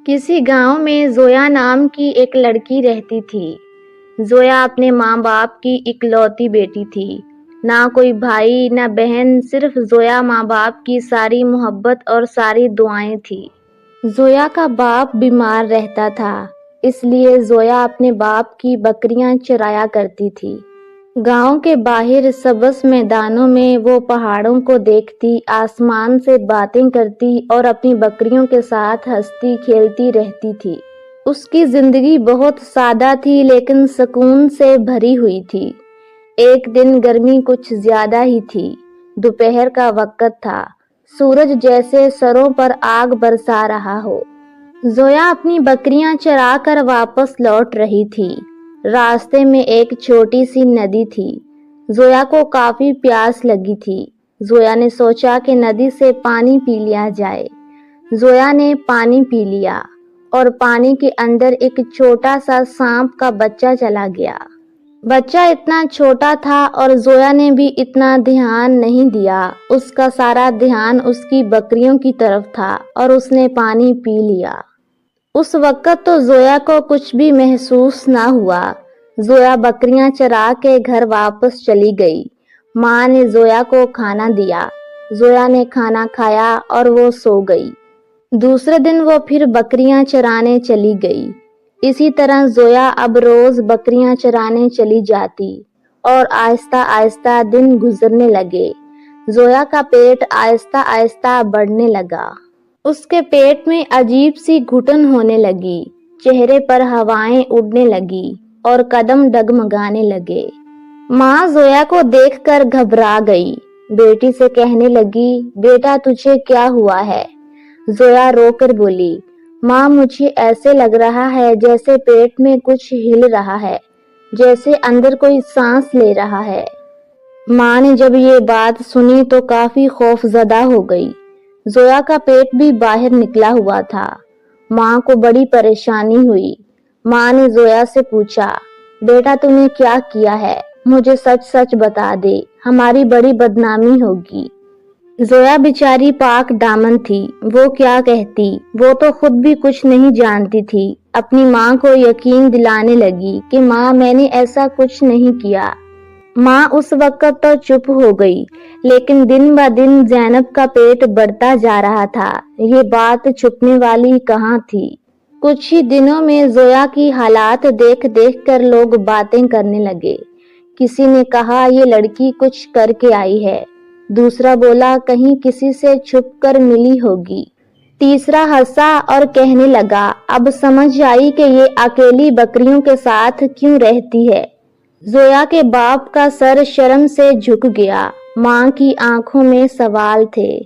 کسی گاؤں میں زویا نام کی ایک لڑکی رہتی تھی۔ زویا اپنے ماں باپ کی اکلوتی بیٹی تھی۔ نہ کوئی بھائی نہ بہن، صرف زویا ماں باپ کی ساری محبت اور ساری دعائیں تھی۔ زویا کا باپ بیمار رہتا تھا، اس لیے زویا اپنے باپ کی بکریاں چرایا کرتی تھی۔ گاؤں کے باہر سبز میدانوں میں وہ پہاڑوں کو دیکھتی، آسمان سے باتیں کرتی اور اپنی بکریوں کے ساتھ ہنستی کھیلتی رہتی تھی۔ اس کی زندگی بہت سادہ تھی لیکن سکون سے بھری ہوئی تھی۔ ایک دن گرمی کچھ زیادہ ہی تھی۔ دوپہر کا وقت تھا، سورج جیسے سروں پر آگ برسا رہا ہو۔ زویا اپنی بکریاں چرا کر واپس لوٹ رہی تھی۔ راستے میں ایک چھوٹی سی ندی تھی۔ زویا کو کافی پیاس لگی تھی۔ زویا نے سوچا کہ ندی سے پانی پی لیا جائے۔ زویا نے پانی پی لیا اور پانی کے اندر ایک چھوٹا سا سانپ کا بچہ چلا گیا۔ بچہ اتنا چھوٹا تھا اور زویا نے بھی اتنا دھیان نہیں دیا۔ اس کا سارا دھیان اس کی بکریوں کی طرف تھا اور اس نے پانی پی لیا۔ اس وقت تو زویا کو کچھ بھی محسوس نہ ہوا۔ زویا بکریاں چرا کے گھر واپس چلی گئی۔ ماں نے زویا کو کھانا دیا۔ زویا نے کھانا کھایا اور وہ سو گئی۔ دوسرے دن وہ پھر بکریاں چرانے چلی گئی۔ اسی طرح زویا اب روز بکریاں چرانے چلی جاتی اور آہستہ آہستہ دن گزرنے لگے۔ زویا کا پیٹ آہستہ آہستہ بڑھنے لگا۔ اس کے پیٹ میں عجیب سی گھٹن ہونے لگی، چہرے پر ہوائیں اڑنے لگی اور قدم ڈگمگانے لگے۔ ماں زویا کو دیکھ کر گھبرا گئی۔ بیٹی سے کہنے لگی، بیٹا تجھے کیا ہوا ہے؟ زویا رو کر بولی، ماں مجھے ایسے لگ رہا ہے جیسے پیٹ میں کچھ ہل رہا ہے، جیسے اندر کوئی سانس لے رہا ہے۔ ماں نے جب یہ بات سنی تو کافی خوف زدہ ہو گئی۔ زویا کا پیٹ بھی باہر نکلا ہوا تھا۔ ماں کو بڑی پریشانی ہوئی۔ ماں نے زویا سے پوچھا، بیٹا تم نے کیا کیا ہے؟ مجھے سچ سچ بتا دے، ہماری بڑی بدنامی ہوگی۔ زویا بیچاری پاک دامن تھی، وہ کیا کہتی؟ وہ تو خود بھی کچھ نہیں جانتی تھی۔ اپنی ماں کو یقین دلانے لگی کہ ماں میں نے ایسا کچھ نہیں کیا۔ ماں اس وقت تو چپ ہو گئی، لیکن دن بہ دن زینب کا پیٹ بڑھتا جا رہا تھا۔ یہ بات چھپنے والی کہاں تھی؟ کچھ ہی دنوں میں زویا کی حالات دیکھ دیکھ کر لوگ باتیں کرنے لگے۔ کسی نے کہا یہ لڑکی کچھ کر کے آئی ہے۔ دوسرا بولا کہیں کسی سے چھپ کر ملی ہوگی۔ تیسرا ہنسا اور کہنے لگا، اب سمجھ آئی کہ یہ اکیلی بکریوں کے ساتھ کیوں رہتی ہے۔ زویا کے باپ کا سر شرم سے جھک گیا۔ ماں کی آنکھوں میں سوال تھے۔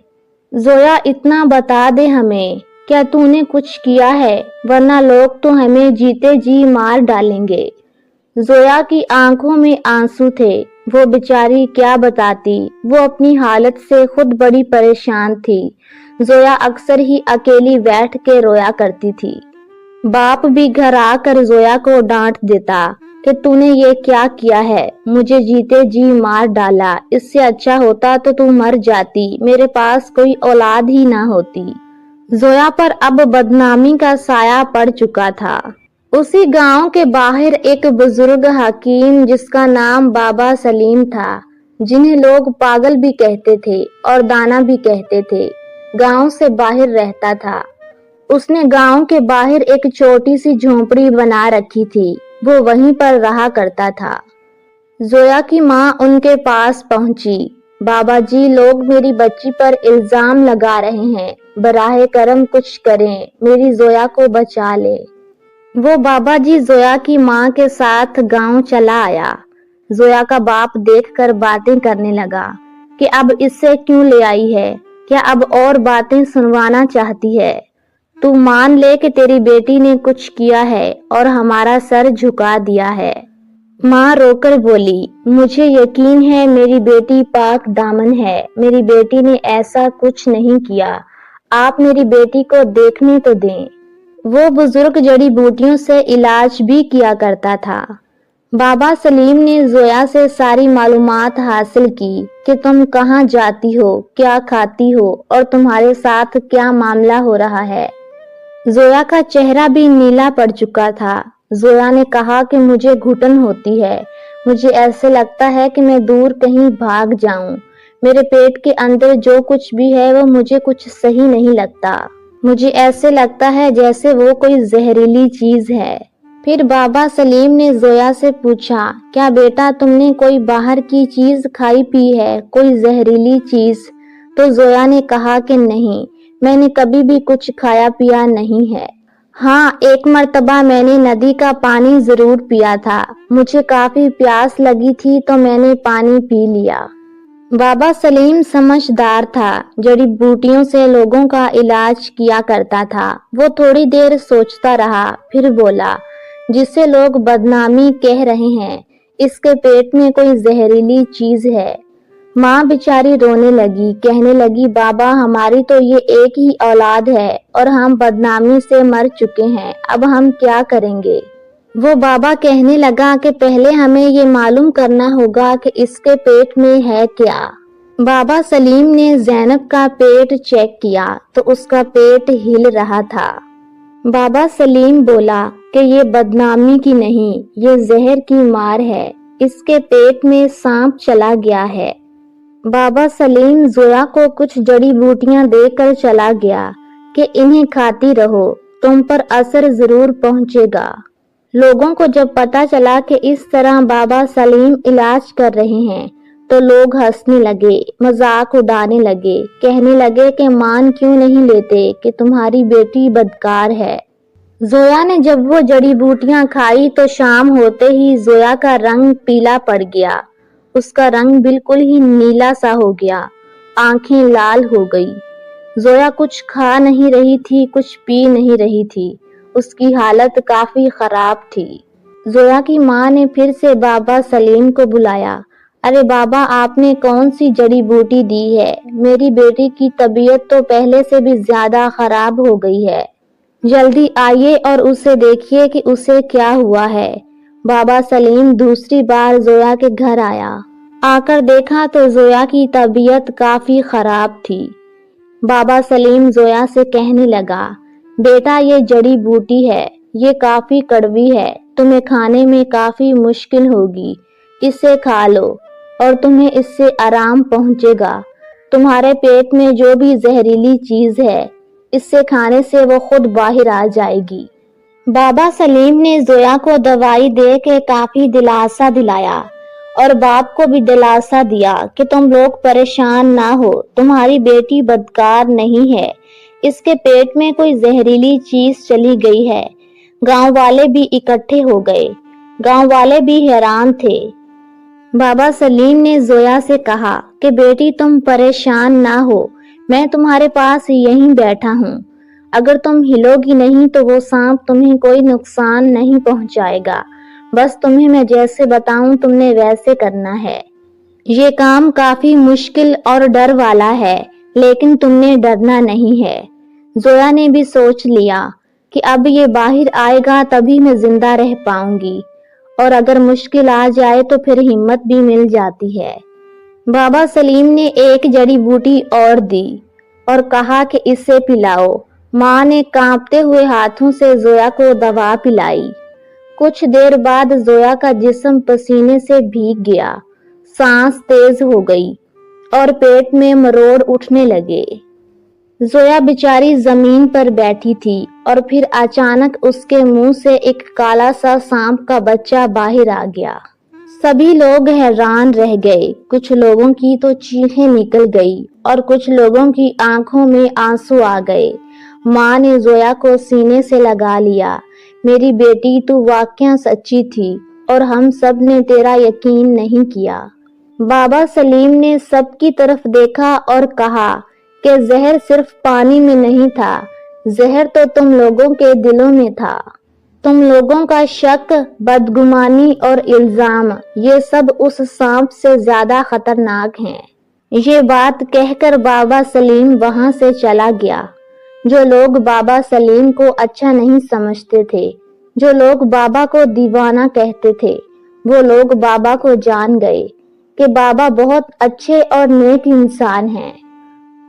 زویا اتنا بتا دے ہمیں، کیا تو نے کچھ کیا ہے؟ ورنہ لوگ تو ہمیں جیتے جی مار ڈالیں گے۔ زویا کی آنکھوں میں آنسو تھے۔ وہ بیچاری کیا بتاتی، وہ اپنی حالت سے خود بڑی پریشان تھی۔ زویا اکثر ہی اکیلی بیٹھ کے رویا کرتی تھی۔ باپ بھی گھر آ کر زویا کو ڈانٹ دیتا کہ تو نے یہ کیا کیا ہے، مجھے جیتے جی مار ڈالا، اس سے اچھا ہوتا تو تو مر جاتی، میرے پاس کوئی اولاد ہی نہ ہوتی۔ زویا پر اب بدنامی کا سایہ پڑ چکا تھا۔ اسی گاؤں کے باہر ایک بزرگ حکیم جس کا نام بابا سلیم تھا، جنہیں لوگ پاگل بھی کہتے تھے اور دانا بھی کہتے تھے، گاؤں سے باہر رہتا تھا۔ اس نے گاؤں کے باہر ایک چھوٹی سی جھونپڑی بنا رکھی تھی، وہ وہیں پر رہا کرتا تھا۔ زویا کی ماں ان کے پاس پہنچی۔ بابا جی، لوگ میری بچی پر الزام لگا رہے ہیں، براہ کرم کچھ کریں، میری زویا کو بچا لیں۔ وہ بابا جی زویا کی ماں کے ساتھ گاؤں چلا آیا۔ زویا کا باپ دیکھ کر باتیں کرنے لگا کہ اب اس سے کیوں لے آئی ہے؟ کیا اب اور باتیں سنوانا چاہتی ہے؟ تو مان لے کہ تیری بیٹی نے کچھ کیا ہے اور ہمارا سر جھکا دیا ہے۔ ماں رو کر بولی، مجھے یقین ہے میری بیٹی پاک دامن ہے، میری بیٹی نے ایسا کچھ نہیں کیا، آپ میری بیٹی کو دیکھنے تو دیں۔ وہ بزرگ جڑی بوٹیوں سے علاج بھی کیا کرتا تھا۔ بابا سلیم نے زویا سے ساری معلومات حاصل کی کہ تم کہاں جاتی ہو، کیا کھاتی ہو اور تمہارے ساتھ کیا معاملہ ہو رہا ہے۔ زویا کا چہرہ بھی نیلا پڑ چکا تھا۔ زویا نے کہا کہ مجھے گھٹن ہوتی ہے، مجھے ایسے لگتا ہے کہ میں دور کہیں بھاگ جاؤں، میرے پیٹ کے اندر جو کچھ بھی ہے وہ مجھے کچھ صحیح نہیں لگتا، مجھے ایسے لگتا ہے جیسے وہ کوئی زہریلی چیز ہے۔ پھر بابا سلیم نے زویا سے پوچھا، کیا بیٹا تم نے کوئی باہر کی چیز کھائی پی ہے، کوئی زہریلی چیز؟ تو زویا نے کہا کہ نہیں، میں نے کبھی بھی کچھ کھایا پیا نہیں ہے۔ ہاں، ایک مرتبہ میں نے ندی کا پانی ضرور پیا تھا، مجھے کافی پیاس لگی تھی تو میں نے پانی پی لیا۔ بابا سلیم سمجھدار تھا، جڑی بوٹیوں سے لوگوں کا علاج کیا کرتا تھا۔ وہ تھوڑی دیر سوچتا رہا، پھر بولا، جسے لوگ بدنامی کہہ رہے ہیں، اس کے پیٹ میں کوئی زہریلی چیز ہے۔ ماں بیچاری رونے لگی، کہنے لگی، بابا ہماری تو یہ ایک ہی اولاد ہے اور ہم بدنامی سے مر چکے ہیں، اب ہم کیا کریں گے؟ وہ بابا کہنے لگا کہ پہلے ہمیں یہ معلوم کرنا ہوگا کہ اس کے پیٹ میں ہے کیا۔ بابا سلیم نے زینب کا پیٹ چیک کیا تو اس کا پیٹ ہل رہا تھا۔ بابا سلیم بولا کہ یہ بدنامی کی نہیں، یہ زہر کی مار ہے، اس کے پیٹ میں سانپ چلا گیا ہے۔ بابا سلیم زویا کو کچھ جڑی بوٹیاں دے کر چلا گیا کہ انہیں کھاتی رہو، تم پر اثر ضرور پہنچے گا۔ لوگوں کو جب پتا چلا کہ اس طرح بابا سلیم علاج کر رہے ہیں تو لوگ ہنسنے لگے، مذاق اڑانے لگے، کہنے لگے کہ مان کیوں نہیں لیتے کہ تمہاری بیٹی بدکار ہے۔ زویا نے جب وہ جڑی بوٹیاں کھائی تو شام ہوتے ہی زویا کا رنگ پیلا پڑ گیا، اس کا رنگ بالکل ہی نیلا سا ہو گیا، آنکھیں لال ہو گئی۔ زویا کچھ کھا نہیں رہی تھی، کچھ پی نہیں رہی تھی، اس کی حالت کافی خراب تھی۔ زویا کی ماں نے پھر سے بابا سلیم کو بلایا، ارے بابا آپ نے کون سی جڑی بوٹی دی ہے؟ میری بیٹی کی طبیعت تو پہلے سے بھی زیادہ خراب ہو گئی ہے، جلدی آئیے اور اسے دیکھیے کہ اسے کیا ہوا ہے۔ بابا سلیم دوسری بار زویا کے گھر آیا، آ کر دیکھا تو زویا کی طبیعت کافی خراب تھی۔ بابا سلیم زویا سے کہنے لگا، بیٹا یہ جڑی بوٹی ہے، یہ کافی کڑوی ہے، تمہیں کھانے میں کافی مشکل ہوگی، اسے کھا لو اور تمہیں اس سے آرام پہنچے گا۔ تمہارے پیٹ میں جو بھی زہریلی چیز ہے، اس سے کھانے سے وہ خود باہر آ جائے گی۔ بابا سلیم نے زویا کو دوائی دے کے کافی دلاسا دلایا اور باپ کو بھی دلاسا دیا کہ تم لوگ پریشان نہ ہو، تمہاری بیٹی بدکار نہیں ہے، اس کے پیٹ میں کوئی زہریلی چیز چلی گئی ہے۔ گاؤں والے بھی اکٹھے ہو گئے، گاؤں والے بھی حیران تھے۔ بابا سلیم نے زویا سے کہا کہ بیٹی تم پریشان نہ ہو، میں تمہارے پاس یہیں بیٹھا ہوں، اگر تم ہلو گی نہیں تو وہ سانپ تمہیں کوئی نقصان نہیں پہنچائے گا، بس تمہیں میں جیسے بتاؤں تم نے ویسے کرنا ہے۔ یہ کام کافی مشکل اور ڈر والا ہے، لیکن تم نے ڈرنا نہیں ہے۔ زویا نے بھی سوچ لیا کہ اب یہ باہر آئے گا تبھی میں زندہ رہ پاؤں گی، اور اگر مشکل آ جائے تو پھر ہمت بھی مل جاتی ہے۔ بابا سلیم نے ایک جڑی بوٹی اور دی اور کہا کہ اسے پلاؤ۔ ماں نے کانپتے ہوئے ہاتھوں سے زویا کو دوا پلائی۔ کچھ دیر بعد زویا کا جسم پسینے سے بھیگ گیا، سانس تیز ہو گئی اور پیٹ میں مروڑ اٹھنے لگے۔ زویا بیچاری زمین پر بیٹھی تھی اور پھر اچانک اس کے منہ سے ایک کالا سا سانپ کا بچہ باہر آ گیا۔ سبھی لوگ حیران رہ گئے، کچھ لوگوں کی تو چیخیں نکل گئی اور کچھ لوگوں کی آنکھوں میں آنسو آ گئے۔ ماں نے زویا کو سینے سے لگا لیا، میری بیٹی تو واقعہ سچی تھی اور ہم سب نے تیرا یقین نہیں کیا۔ بابا سلیم نے سب کی طرف دیکھا اور کہا کہ زہر صرف پانی میں نہیں تھا، زہر تو تم لوگوں کے دلوں میں تھا۔ تم لوگوں کا شک، بدگمانی اور الزام، یہ سب اس سانپ سے زیادہ خطرناک ہیں۔ یہ بات کہہ کر بابا سلیم وہاں سے چلا گیا۔ جو لوگ بابا سلیم کو اچھا نہیں سمجھتے تھے، جو لوگ بابا کو دیوانہ کہتے تھے، وہ لوگ بابا کو جان گئے کہ بابا بہت اچھے اور نیک انسان ہیں۔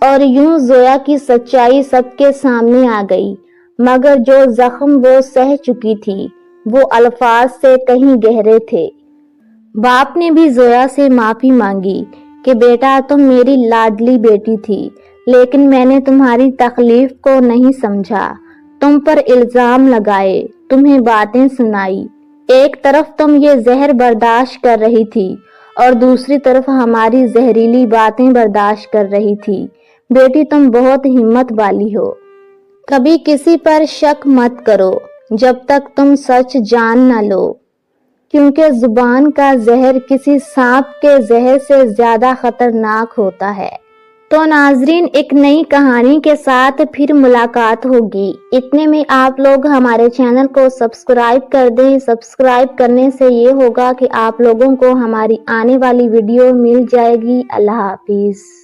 اور یوں زویا کی سچائی سب کے سامنے آ گئی۔ مگر جو زخم وہ سہ چکی تھی وہ الفاظ سے کہیں گہرے تھے۔ باپ نے بھی زویا سے معافی مانگی کہ بیٹا تم میری لاڈلی بیٹی تھی، لیکن میں نے تمہاری تکلیف کو نہیں سمجھا، تم پر الزام لگائے، تمہیں باتیں سنائی۔ ایک طرف تم یہ زہر برداشت کر رہی تھی اور دوسری طرف ہماری زہریلی باتیں برداشت کر رہی تھی۔ بیٹی تم بہت ہمت والی ہو۔ کبھی کسی پر شک مت کرو جب تک تم سچ جان نہ لو، کیونکہ زبان کا زہر کسی سانپ کے زہر سے زیادہ خطرناک ہوتا ہے۔ تو ناظرین، ایک نئی کہانی کے ساتھ پھر ملاقات ہوگی۔ اتنے میں آپ لوگ ہمارے چینل کو سبسکرائب کر دیں۔ سبسکرائب کرنے سے یہ ہوگا کہ آپ لوگوں کو ہماری آنے والی ویڈیو مل جائے گی۔ اللہ حافظ۔